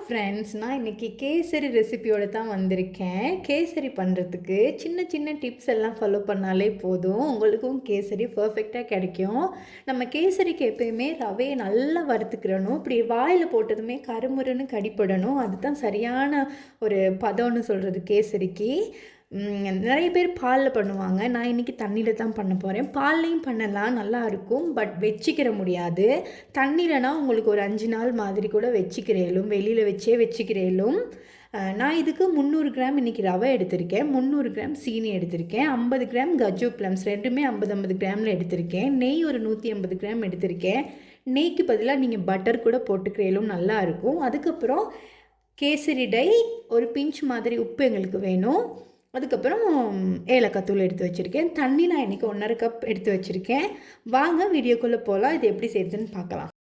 Friends, நான் இன்றைக்கி கேசரி ரெசிபியோடு தான் வந்திருக்கேன். கேசரி பண்ணுறதுக்கு சின்ன சின்ன டிப்ஸ் எல்லாம் ஃபாலோ பண்ணாலே போதும், உங்களுக்கும் கேசரி பர்ஃபெக்டாக கிடைக்கும். நம்ம கேசரிக்கு எப்பயுமே ரவையை நல்லா வறுத்துக்கிறணும். இப்படி வாயில் போட்டதுமே கருமுருன்னு கடிப்படணும். அதுதான் சரியான ஒரு பதம்னு சொல்கிறது கேசரிக்கு. நிறைய பேர் பாலில் பண்ணுவாங்க. நான் இன்றைக்கி தண்ணியில் தான் பண்ண போகிறேன். பால்லையும் பண்ணலாம், நல்லாயிருக்கும். பட் வச்சிக்கிற முடியாது. தண்ணியிலனா உங்களுக்கு ஒரு 5 நாள் மாதிரி கூட வச்சுக்கிறேலும், வெளியில் வச்சுக்கிறேலும். நான் இதுக்கு 300 கிராம் இன்றைக்கி ரவை எடுத்திருக்கேன், 300 கிராம் சீனி எடுத்திருக்கேன், 50 கிராம் கஜு ப்ளம்ஸ் ரெண்டுமே 50 கிராமில் எடுத்திருக்கேன். நெய் ஒரு 150 கிராம் எடுத்திருக்கேன். நெய்க்கு பதிலாக நீங்கள் பட்டர் கூட போட்டுக்கிறேலும் நல்லாயிருக்கும். அதுக்கப்புறம் கேசரி டை, ஒரு பிஞ்ச் மாதிரி உப்பு எங்களுக்கு வேணும். அதுக்கப்புறம் ஏலக்காய் தூள் எடுத்து வச்சுருக்கேன். தண்ணி நான் இன்றைக்கி 1.5 கப் எடுத்து வச்சுருக்கேன். வாங்க வீடியோக்குள்ளே போகலாம். இது எப்படி செய்யுதுன்னு பார்க்கலாம்.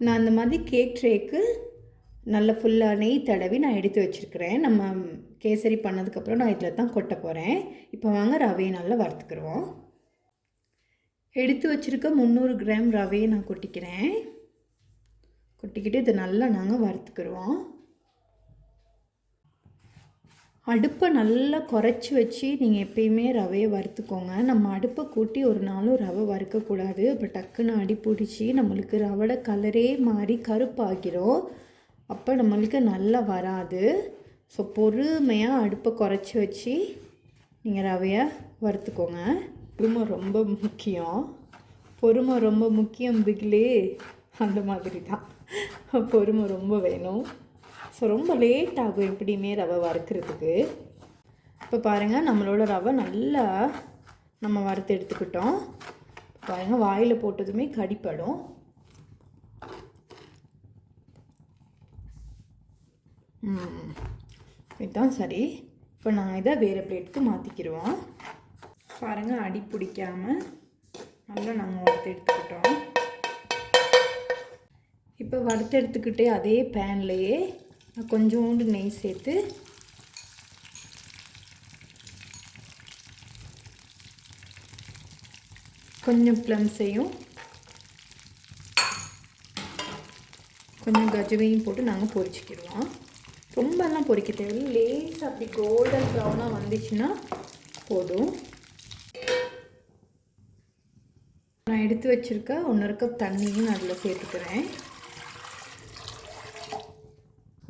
நான் அந்த மாதிரி கேக் ட்ரேக்கு நல்ல ஃபுல்லாக நெய் தடவி நான் எடுத்து வச்சுருக்கிறேன். நம்ம கேசரி பண்ணதுக்கப்புறம் நான் இதில் தான் கொட்ட போகிறேன். இப்போ வாங்க ரவையை நல்லா வறுத்துக்கிடுவோம். எடுத்து வச்சுருக்க 300 கிராம் ரவையை நான் கொட்டிக்கிறேன். கொட்டிக்கிட்டு இதை நல்லா நாங்கள் வறுத்துக்கிடுவோம். அடுப்பை நல்லா குறைச்சி வச்சு நீங்கள் எப்பயுமே ரவையை வறுத்துக்கோங்க. நம்ம அடுப்பை கூட்டி ஒரு நாளும் ரவை வறுக்கக்கூடாது. அப்போ டக்குன்னு அடி பிடிச்சி நம்மளுக்கு ரவோட கலரே மாறி கருப்பாகிரும். அப்போ நம்மளுக்கு நல்லா வராது. ஸோ பொறுமையாக அடுப்பை குறைச்சி வச்சு நீங்கள் ரவையை வறுத்துக்கோங்க. பொறுமை ரொம்ப முக்கியம். பொறுமை ரொம்ப முக்கியம் பிகிலே, அந்த மாதிரி தான். பொறுமை ரொம்ப வேணும். ஸோ ரொம்ப லேட் ஆகும் எப்படியுமே ரவை வறுக்கிறதுக்கு. இப்போ பாருங்கள், நம்மளோட ரவை நல்லா நம்ம வறுத்து எடுத்துக்கிட்டோம். பாருங்கள், வாயில் போட்டதுமே கடிப்படும். இதுதான் சரி. இப்போ நான் இதை வேறு பிளேட்டுக்கு மாற்றிக்கிடுவோம். பாருங்கள், அடி பிடிக்காமல் நல்லா நாங்கள் வறுத்து எடுத்துக்கிட்டோம். இப்போ வறுத்து எடுத்துக்கிட்டே அதே பேன்லேயே நான் கொஞ்சோண்டு நெய் சேர்த்து கொஞ்சம் ப்ளம்ஸையும் கொஞ்சம் கஜுவையும் போட்டு நாங்கள் பொரிச்சிக்கிடுவோம். ரொம்பலாம் பொரிக்க தேவையில்லை, லேஸ் அப்படி கோல்டன் ப்ரௌனாக வந்துச்சுன்னா போதும். நான் எடுத்து வச்சுருக்க 1.5 கப் தண்ணியும் நான் அதில் சேர்த்துக்கிறேன்.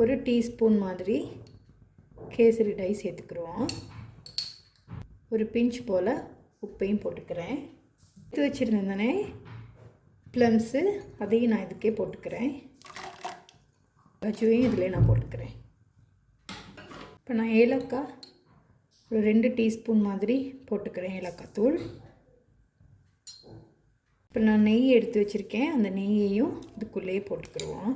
ஒரு டீஸ்பூன் மாதிரி கேசரி டை சேர்த்துக்கிடுவோம். ஒரு பிஞ்ச் போல் உப்பையும் போட்டுக்கிறேன். எடுத்து வச்சுருந்தேன் தானே ப்ளம்ஸு, அதையும் நான் இதுக்கே போட்டுக்கிறேன். கஜுவையும் இதில் நான் போட்டுக்கிறேன். இப்போ நான் ஏலக்காய் ஒரு 2 டீஸ்பூன் மாதிரி போட்டுக்கிறேன், ஏலக்காய் தூள். இப்போ நான் நெய் எடுத்து வச்சுருக்கேன், அந்த நெய்யையும் இதுக்குள்ளேயே போட்டுக்கிடுவோம்.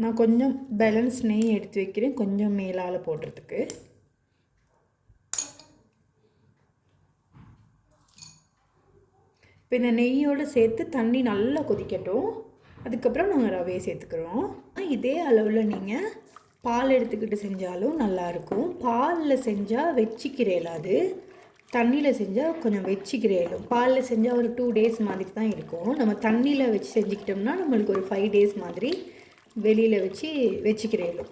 நான் கொஞ்சம் பேலன்ஸ் நெய் எடுத்து வைக்கிறேன், கொஞ்சம் மேலால் போடுறதுக்கு. இப்போ இந்த நெய்யோடு சேர்த்து தண்ணி நல்லா கொதிக்கட்டும். அதுக்கப்புறம் நாங்கள் ரவையை சேர்த்துக்கிறோம். இதே அளவில் நீங்கள் பால் எடுத்துக்கிட்டு செஞ்சாலும் நல்லாயிருக்கும். பாலில் செஞ்சால் வச்சிக்கிறேலாது, தண்ணியில் செஞ்சால் கொஞ்சம் வச்சிக்கிறேலும். பாலில் செஞ்சால் ஒரு 2 டேஸ் மாதிரி தான் இருக்கும். நம்ம தண்ணியில் வச்சு செஞ்சுக்கிட்டோம்னா நம்மளுக்கு ஒரு 5 டேஸ் மாதிரி வெளியில் வச்சுக்கிறேலும்.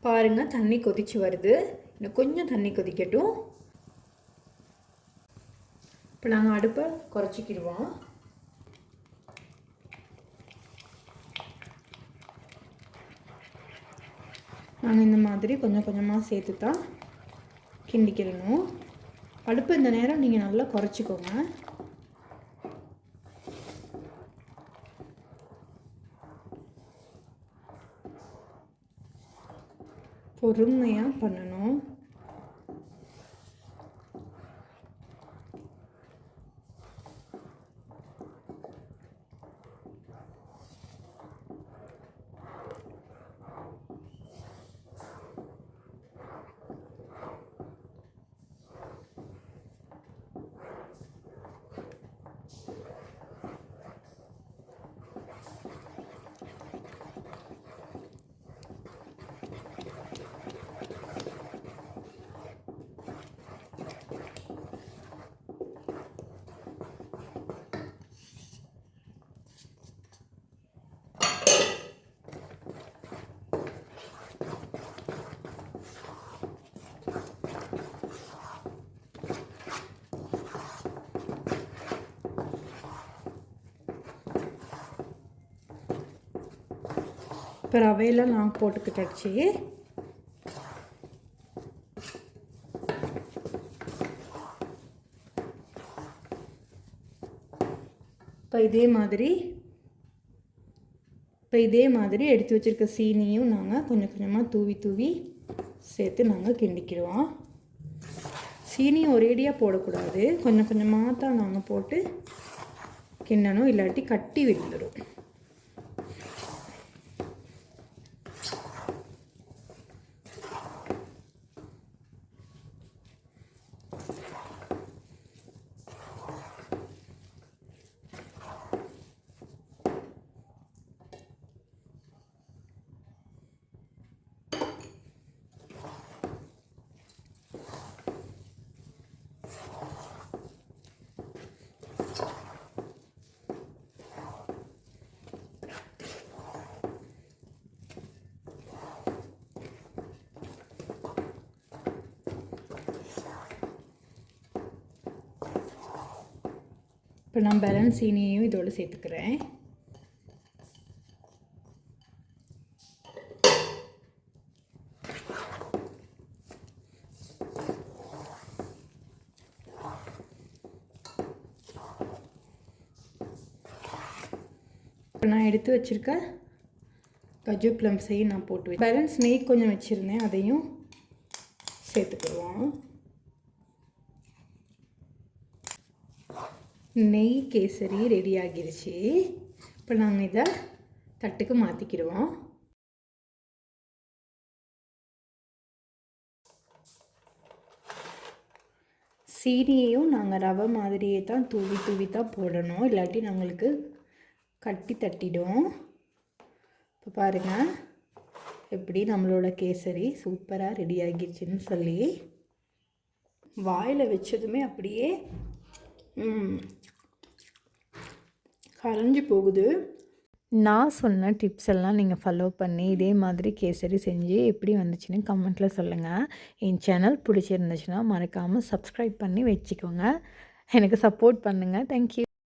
பாருங்கள், தண்ணி கொதித்து வருது. இன்னும் கொஞ்சம் தண்ணி கொதிக்கட்டும். இப்போ நாங்கள் அடுப்பை குறைச்சிக்கிடுவோம். நாங்கள் இந்த மாதிரி கொஞ்சம் கொஞ்சமாக சேர்த்து தான் கிண்டிக்கிடணும். அடுப்பு இந்த நேரம் நீங்கள் நல்லா குறைச்சிக்கோங்க. பொறுமையாக பண்ணணும். இப்போ ரவையெல்லாம் நான் போட்டுக்கிட்டாச்சு. இப்போ இதே மாதிரி எடுத்து வச்சுருக்க சீனியும் நாங்கள் கொஞ்சம் கொஞ்சமாக தூவி சேர்த்து நாங்கள் கிண்டிக்கிடுவோம். சீனியும் ஒரேடியாக போடக்கூடாது, கொஞ்சம் கொஞ்சமாக தான் நாங்கள் போட்டு கிண்டணும், இல்லாட்டி கட்டி விட்டுடும். இப்போ நான் பேலன்ஸ் சீனியையும் இதோடு சேர்த்துக்கிறேன். இப்போ நான் எடுத்து வச்சுருக்க கஜு ப்ளம்ஸையும் நான் போட்டு பேலன்ஸ் நெய் கொஞ்சம் வச்சுருந்தேன், அதையும் சேர்த்துக்கிடுவோம். நெய் கேசரி ரெடி ஆகிருச்சு. இப்போ நாங்கள் இதை தட்டுக்கு மாற்றிக்கிடுவோம். சீனியையும் நாங்கள் ரவை மாதிரியே தான் தூவி தான் போடணும், இல்லாட்டி நம்மளுக்கு கட்டி தட்டிடும். இப்போ பாருங்கள் எப்படி நம்மளோட கேசரி சூப்பராக ரெடி ஆகிடுச்சின்னு சொல்லி வாயில் வச்சதுமே அப்படியே கரைஞ்சி போகுது. நான் சொன்ன டிப்ஸ் எல்லாம் நீங்கள் ஃபாலோ பண்ணி இதே மாதிரி கேசரி செஞ்சு எப்படி வந்துச்சுன்னு கமெண்ட்டில் சொல்லுங்கள். என் சேனல் பிடிச்சிருந்துச்சுன்னா மறக்காமல் சப்ஸ்கிரைப் பண்ணி வச்சுக்கோங்க. எனக்கு சப்போர்ட் பண்ணுங்கள். தேங்க்யூ.